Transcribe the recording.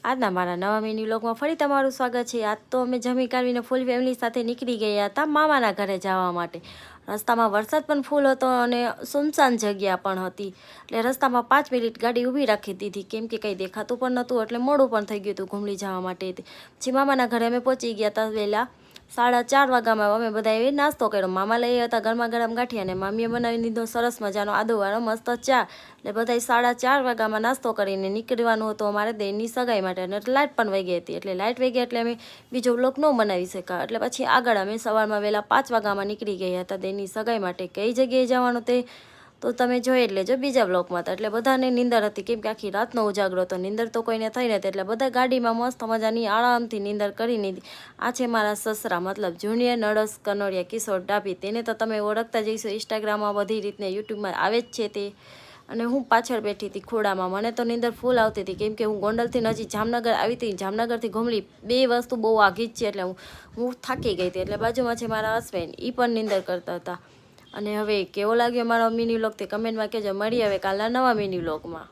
આજના મારા નવા મિની વ્લોગમાં ફરી તમારું સ્વાગત છે। આજ તો અમે જમી કાઢીને ફૂલ ફેમિલી સાથે નીકળી ગયા હતા મામાના ઘરે જવા માટે। રસ્તામાં વરસાદ પણ ફૂલ હતો અને સુનસાન જગ્યા પણ હતી, એટલે રસ્તામાં 5 મિનિટ ગાડી ઊભી રાખી દીધી, કેમ કે કંઈ દેખાતું પણ નહોતું, એટલે મોડું પણ થઈ ગયું હતું ઘૂમલી જવા માટે। પછી મામાના ઘરે અમે પહોંચી ગયા હતા વહેલા 4:30 વાગ્યામાં। અમે બધાએ નાસ્તો કર્યો। મામા લઈ હતા ગરમા ગરમ ગાંઠિયા અને મામીએ બનાવી દીધો સરસ મજાનો આદુવાળો મસ્ત ચા। એટલે બધાએ 4:30 વાગ્યામાં નાસ્તો કરીને નીકળવાનું હતું અમારે દેરની સગાઈ માટે। અને લાઇટ પણ વહી ગઈ હતી, એટલે લાઇટ વહી ગઈ એટલે અમે બીજો વ્લોગ ન બનાવી શક્યા। એટલે પછી આગળ અમે સવારમાં વહેલા 5 વાગ્યામાં નીકળી ગયા હતા દેરની સગાઈ માટે। કઈ જગ્યાએ જવાનું તે તો તમે જોઈ જ લેજો બીજા વ્લોગમાં। તો એટલે બધાને નીંદર હતી, કેમ કે આખી રાતનો ઉજાગરો હતો, નીંદર તો કોઈને થઈ નથી, એટલે બધા ગાડીમાં મસ્ત મજાની આરામથી નીંદર કરી લીધી। આ છે મારા સસરા, મતલબ જુનિયર નળસ કનોડિયા કિશોર ડાભી। તેને તો તમે ઓળખતા જઈશો, ઇન્સ્ટાગ્રામમાં બધી રીતને યુટ્યુબમાં આવે જ છે તે। અને હું પાછળ બેઠી હતી ખોડામાં। મને તો નીંદર ફૂલ આવતી હતી, કેમ કે હું ગોંડલથી હજી જામનગર આવી હતી, જામનગરથી ઘૂમલી 2 વસ્તુ બહુ આઘી જ છે, એટલે હું થાકી ગઈ હતી। એટલે બાજુમાં છે મારા હસબન્ડ, એ પણ નીંદર કરતા હતા। અને હવે કેવો લાગ્યો મારો મિની વ્લોગ તે કમેન્ટમાં કહેજો। મળી હવે કાલના નવા મિની વ્લોગમાં।